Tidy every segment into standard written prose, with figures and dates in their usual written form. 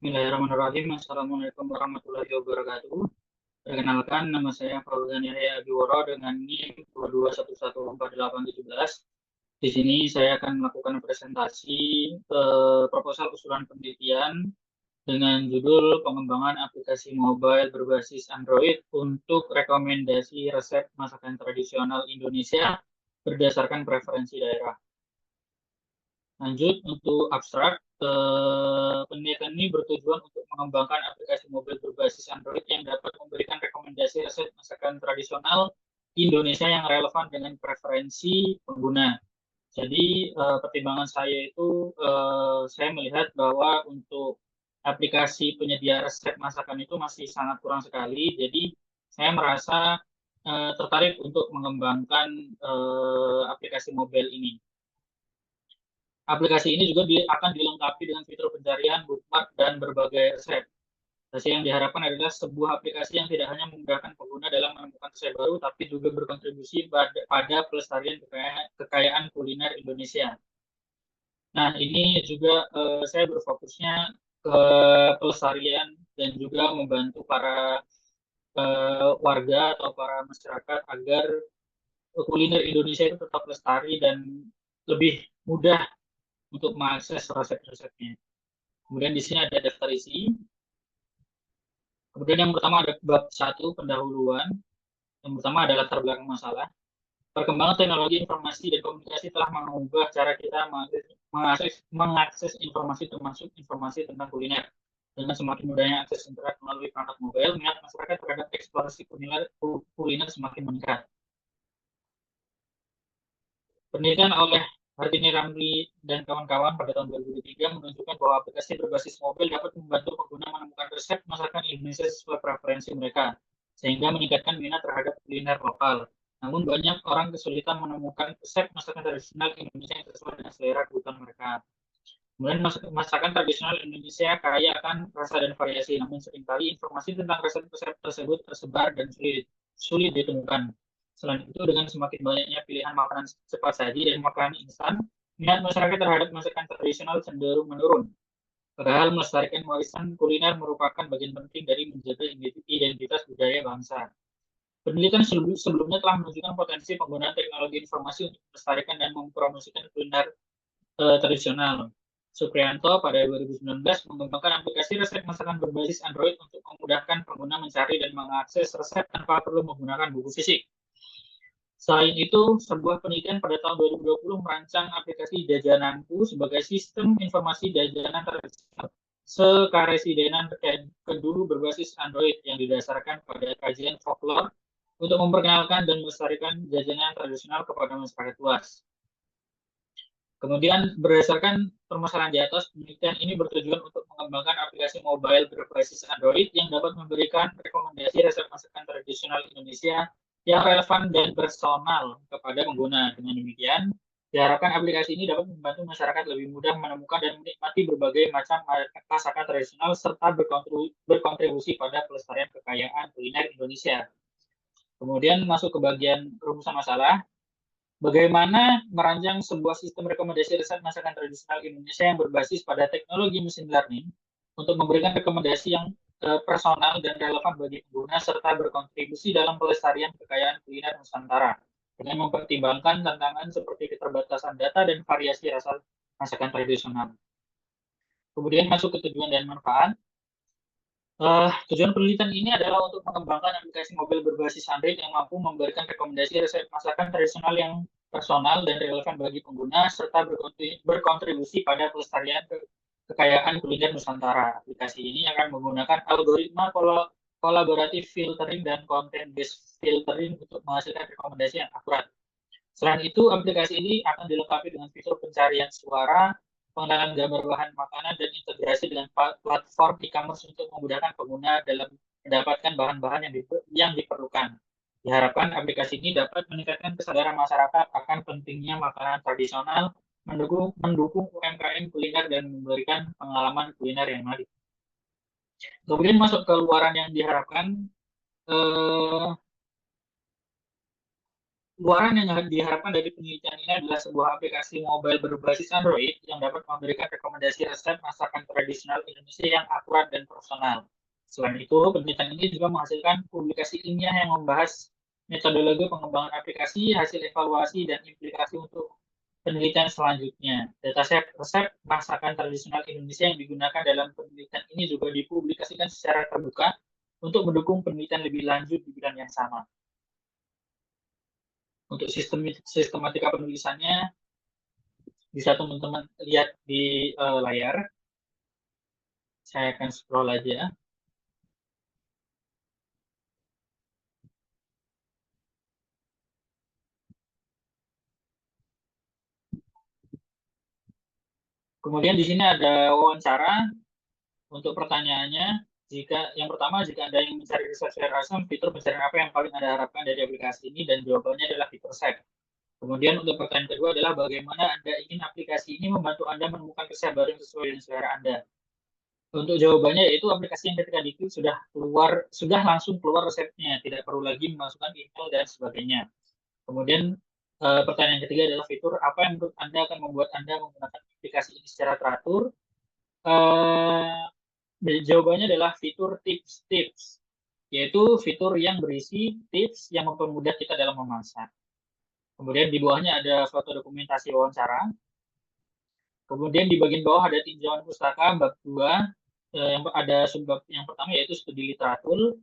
Bismillahirrahmanirrahim. Assalamualaikum warahmatullahi wabarakatuh. Perkenalkan, nama saya Fauzan Yahya Abiworo dengan NIM 221141817. Di sini saya akan melakukan presentasi proposal usulan penelitian dengan judul pengembangan aplikasi mobile berbasis Android untuk rekomendasi resep masakan tradisional Indonesia berdasarkan preferensi daerah. Lanjut untuk abstrak, penelitian ini bertujuan untuk mengembangkan aplikasi mobil berbasis Android yang dapat memberikan rekomendasi resep masakan tradisional Indonesia yang relevan dengan preferensi pengguna. Jadi pertimbangan saya itu saya melihat bahwa untuk aplikasi penyedia resep masakan itu masih sangat kurang sekali. Jadi saya merasa tertarik untuk mengembangkan aplikasi mobile ini. Aplikasi ini juga akan dilengkapi dengan fitur pencarian, bookmark, dan berbagai resep. Hasil yang diharapkan adalah sebuah aplikasi yang tidak hanya memudahkan pengguna dalam menemukan resep baru, tapi juga berkontribusi pada pelestarian kekayaan kuliner Indonesia. Nah, ini juga saya berfokusnya ke pelestarian dan juga membantu para warga atau para masyarakat agar kuliner Indonesia itu tetap lestari dan lebih mudah untuk mengakses resep-resepnya. Kemudian di sini ada daftar isi. Kemudian yang pertama ada bab 1 pendahuluan. Yang pertama adalah latar belakang masalah. Perkembangan teknologi informasi dan komunikasi telah mengubah cara kita mengakses informasi, termasuk informasi tentang kuliner. Dengan semakin mudahnya akses internet melalui perangkat mobile, minat masyarakat terhadap eksplorasi kuliner semakin meningkat. Penelitian oleh Hartini Ramli dan kawan-kawan pada tahun 2003 menunjukkan bahwa aplikasi berbasis mobil dapat membantu pengguna menemukan resep masakan Indonesia sesuai preferensi mereka, sehingga meningkatkan minat terhadap kuliner lokal. Namun banyak orang kesulitan menemukan resep masakan tradisional Indonesia yang sesuai dengan selera kebutuhan mereka. Kemudian masakan tradisional Indonesia kaya akan rasa dan variasi, namun seringkali informasi tentang resep-resep tersebut tersebar dan sulit ditemukan. Selain itu, dengan semakin banyaknya pilihan makanan cepat saji dan makanan instan, minat masyarakat terhadap masakan tradisional cenderung menurun. Padahal melestarikan warisan kuliner merupakan bagian penting dari menjaga identitas budaya bangsa. Penelitian sebelumnya telah menunjukkan potensi penggunaan teknologi informasi untuk melestarikan dan mempromosikan kuliner tradisional. Supriyanto pada 2019 mengembangkan aplikasi resep masakan berbasis Android untuk memudahkan pengguna mencari dan mengakses resep tanpa perlu menggunakan buku fisik. Selain itu, sebuah penelitian pada tahun 2020 merancang aplikasi Jajananku sebagai sistem informasi jajanan tradisional sekaresidenan kedulu berbasis Android yang didasarkan pada kajian folklore untuk memperkenalkan dan melestarikan jajanan tradisional kepada masyarakat luas. Kemudian berdasarkan permasalahan di atas, penelitian ini bertujuan untuk mengembangkan aplikasi mobile berbasis Android yang dapat memberikan rekomendasi resep masakan tradisional Indonesia yang relevan dan personal kepada pengguna. Dengan demikian, diharapkan aplikasi ini dapat membantu masyarakat lebih mudah menemukan dan menikmati berbagai macam masakan tradisional serta berkontribusi pada pelestarian kekayaan kuliner Indonesia. Kemudian masuk ke bagian rumusan masalah. Bagaimana merancang sebuah sistem rekomendasi resep masakan tradisional Indonesia yang berbasis pada teknologi machine learning untuk memberikan rekomendasi yang personal dan relevan bagi pengguna serta berkontribusi dalam pelestarian kekayaan kuliner Nusantara dengan mempertimbangkan tantangan seperti keterbatasan data dan variasi rasa masakan tradisional. Kemudian masuk ke tujuan dan manfaat. Tujuan penelitian ini adalah untuk mengembangkan aplikasi mobil berbasis Android yang mampu memberikan rekomendasi resep masakan tradisional yang personal dan relevan bagi pengguna, serta berkontribusi pada pelestarian kekayaan kuliner Nusantara. Aplikasi ini akan menggunakan algoritma kolaboratif filtering dan content-based filtering untuk menghasilkan rekomendasi yang akurat. Selain itu, aplikasi ini akan dilengkapi dengan fitur pencarian suara, pengenalan gambar bahan makanan, dan integrasi dengan platform e-commerce untuk memudahkan pengguna dalam mendapatkan bahan-bahan yang diperlukan. Diharapkan aplikasi ini dapat meningkatkan kesadaran masyarakat akan pentingnya makanan tradisional, mendukung UMKM kuliner, dan memberikan pengalaman kuliner yang menarik. Kemudian masuk ke luaran yang diharapkan, luaran yang diharapkan dari penelitian ini adalah sebuah aplikasi mobile berbasis Android yang dapat memberikan rekomendasi resep masakan tradisional Indonesia yang akurat dan personal. Selain itu, penelitian ini juga menghasilkan publikasi ilmiah yang membahas metodologi pengembangan aplikasi, hasil evaluasi, dan implikasi untuk penelitian selanjutnya. Dataset resep masakan tradisional Indonesia yang digunakan dalam penelitian ini juga dipublikasikan secara terbuka untuk mendukung penelitian lebih lanjut di bidang yang sama. Untuk sistematika penulisannya bisa teman-teman lihat di layar. Saya akan scroll aja. Kemudian di sini ada wawancara untuk pertanyaannya. Yang pertama, jika Anda ingin mencari research term, fitur pencarian apa yang paling Anda harapkan dari aplikasi ini? Dan jawabannya adalah fitur resep. Kemudian untuk pertanyaan kedua adalah bagaimana Anda ingin aplikasi ini membantu Anda menemukan resep baru yang sesuai dengan selera Anda. Untuk jawabannya yaitu aplikasi yang ketika diklik sudah langsung keluar resepnya, tidak perlu lagi memasukkan email dan sebagainya. Kemudian pertanyaan ketiga adalah fitur apa yang menurut Anda akan membuat Anda menggunakan aplikasi ini secara teratur. Jawabannya adalah fitur tips-tips, yaitu fitur yang berisi tips yang mempermudah kita dalam memasak. Kemudian di bawahnya ada foto dokumentasi wawancara. Kemudian di bagian bawah ada tinjauan pustaka bab 2. Yang ada subbab yang pertama yaitu studi literatur.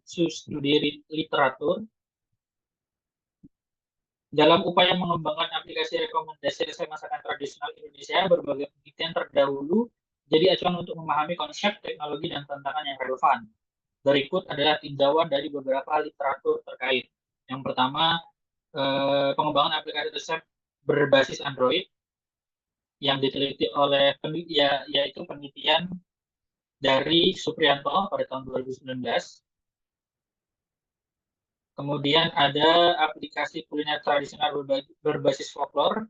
Dalam upaya mengembangkan aplikasi rekomendasi resep masakan tradisional Indonesia, berbagai penelitian terdahulu jadi acuan untuk memahami konsep, teknologi, dan tantangan yang relevan. Berikut adalah tinjauan dari beberapa literatur terkait. Yang pertama, pengembangan aplikasi resep berbasis Android yang diteliti oleh yaitu penelitian dari Supriyanto pada tahun 2019. Kemudian ada aplikasi kuliner tradisional berbasis folklore.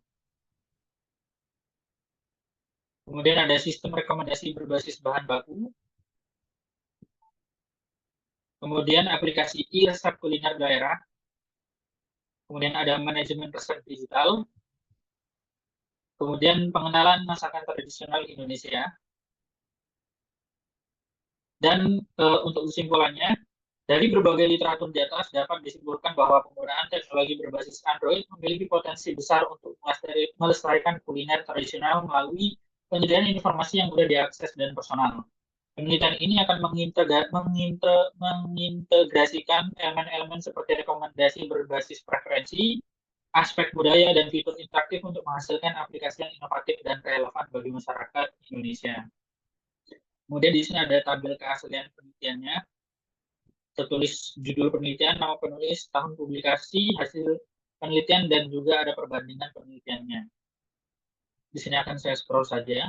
Kemudian ada sistem rekomendasi berbasis bahan baku. Kemudian aplikasi e-resep kuliner daerah. Kemudian ada manajemen resep digital. Kemudian pengenalan masakan tradisional Indonesia. Dan untuk kesimpulannya, dari berbagai literatur di atas dapat disimpulkan bahwa penggunaan teknologi berbasis Android memiliki potensi besar untuk melestarikan kuliner tradisional melalui penyediaan informasi yang mudah diakses dan personal. Penelitian ini akan mengintegrasikan elemen-elemen seperti rekomendasi berbasis preferensi, aspek budaya, dan fitur interaktif untuk menghasilkan aplikasi yang inovatif dan relevan bagi masyarakat Indonesia. Kemudian di sini ada tabel keaslian penelitiannya, tertulis judul penelitian, nama penulis, tahun publikasi, hasil penelitian, dan juga ada perbandingan penelitiannya. Di sini akan saya scroll saja.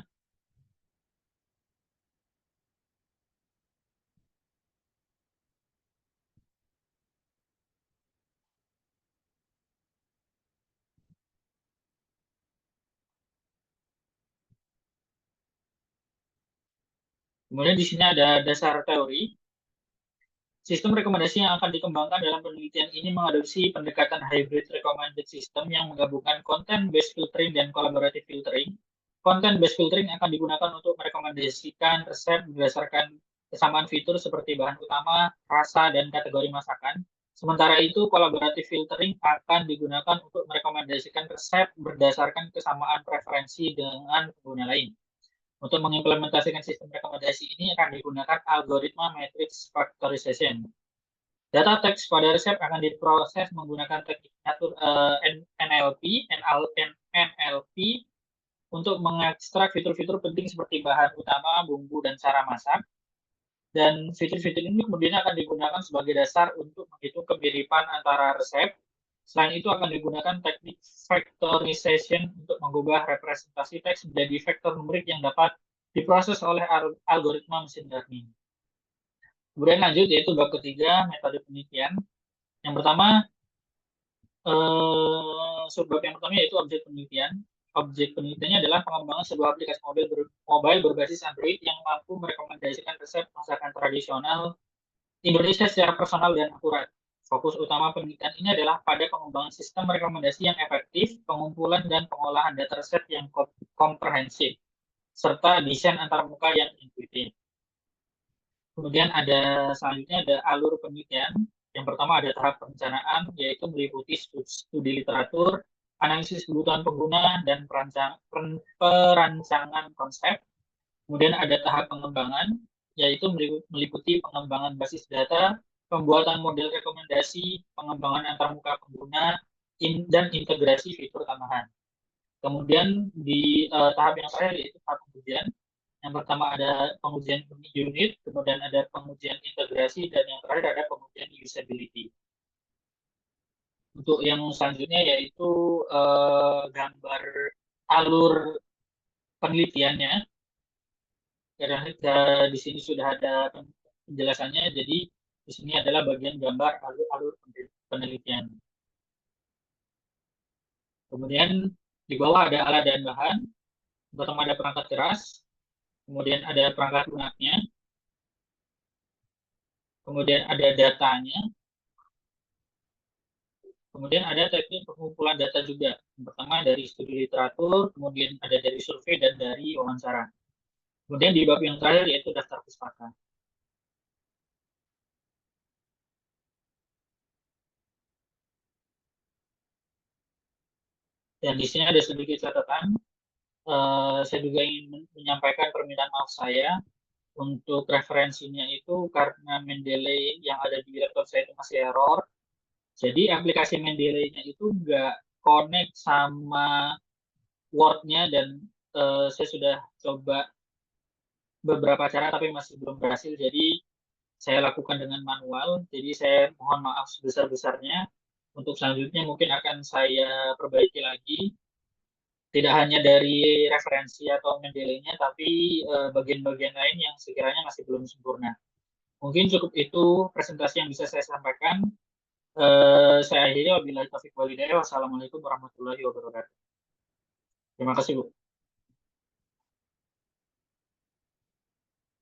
Kemudian di sini ada dasar teori. Sistem rekomendasi yang akan dikembangkan dalam penelitian ini mengadopsi pendekatan hybrid recommended system yang menggabungkan content-based filtering dan collaborative filtering. Content-based filtering akan digunakan untuk merekomendasikan resep berdasarkan kesamaan fitur seperti bahan utama, rasa, dan kategori masakan. Sementara itu, collaborative filtering akan digunakan untuk merekomendasikan resep berdasarkan kesamaan preferensi dengan pengguna lain. Untuk mengimplementasikan sistem rekomendasi ini akan digunakan algoritma matrix factorization. Data teks pada resep akan diproses menggunakan teknik NLP untuk mengekstrak fitur-fitur penting seperti bahan utama, bumbu, dan cara masak. Dan fitur-fitur ini kemudian akan digunakan sebagai dasar untuk menghitung kemiripan antara resep. Selain itu akan digunakan teknik factorization untuk mengubah representasi teks menjadi vektor numerik yang dapat diproses oleh algoritma mesin learning. Kemudian lanjut yaitu bab ketiga, metode penelitian. Yang pertama, subbab yang pertama yaitu objek penelitian. Objek penelitiannya adalah pengembangan sebuah aplikasi mobile berbasis Android yang mampu merekomendasikan resep masakan tradisional Indonesia secara personal dan akurat. Fokus utama penelitian ini adalah pada pengembangan sistem rekomendasi yang efektif, pengumpulan dan pengolahan dataset yang komprehensif, serta desain antarmuka yang intuitif. Kemudian selanjutnya ada alur penelitian. Yang pertama ada tahap perencanaan, yaitu meliputi studi literatur, analisis kebutuhan pengguna, dan perancangan konsep. Kemudian ada tahap pengembangan, yaitu meliputi pengembangan basis data, pembuatan model rekomendasi, pengembangan antarmuka pengguna, dan integrasi fitur tambahan. Kemudian di tahap yang terakhir yaitu tahap pengujian. Yang pertama ada pengujian unit, kemudian ada pengujian integrasi, dan yang terakhir ada pengujian usability. Untuk yang selanjutnya yaitu gambar alur penelitiannya. Karena di sini sudah ada penjelasannya, jadi di sini adalah bagian gambar alur-alur penelitian. Kemudian di bawah ada alat dan bahan. Pertama ada perangkat keras, kemudian ada perangkat lunaknya, kemudian ada datanya, kemudian ada teknik pengumpulan data juga. Yang pertama dari studi literatur, kemudian ada dari survei dan dari wawancara. Kemudian di bab yang terakhir yaitu daftar pustaka. Dan di sini ada sedikit catatan. Saya juga ingin menyampaikan permintaan maaf saya untuk referensinya itu karena Mendeley yang ada di laptop saya itu masih error. Jadi aplikasi Mendeley-nya itu nggak connect sama Word-nya dan saya sudah coba beberapa cara tapi masih belum berhasil. Jadi saya lakukan dengan manual. Jadi saya mohon maaf sebesar-besarnya. Untuk selanjutnya mungkin akan saya perbaiki lagi. Tidak hanya dari referensi atau Mendeley-nya, tapi bagian-bagian lain yang sekiranya masih belum sempurna. Mungkin cukup itu presentasi yang bisa saya sampaikan. Saya akhiri wabillahi taufiq walhidayah. Wassalamualaikum warahmatullahi wabarakatuh. Terima kasih, Bu.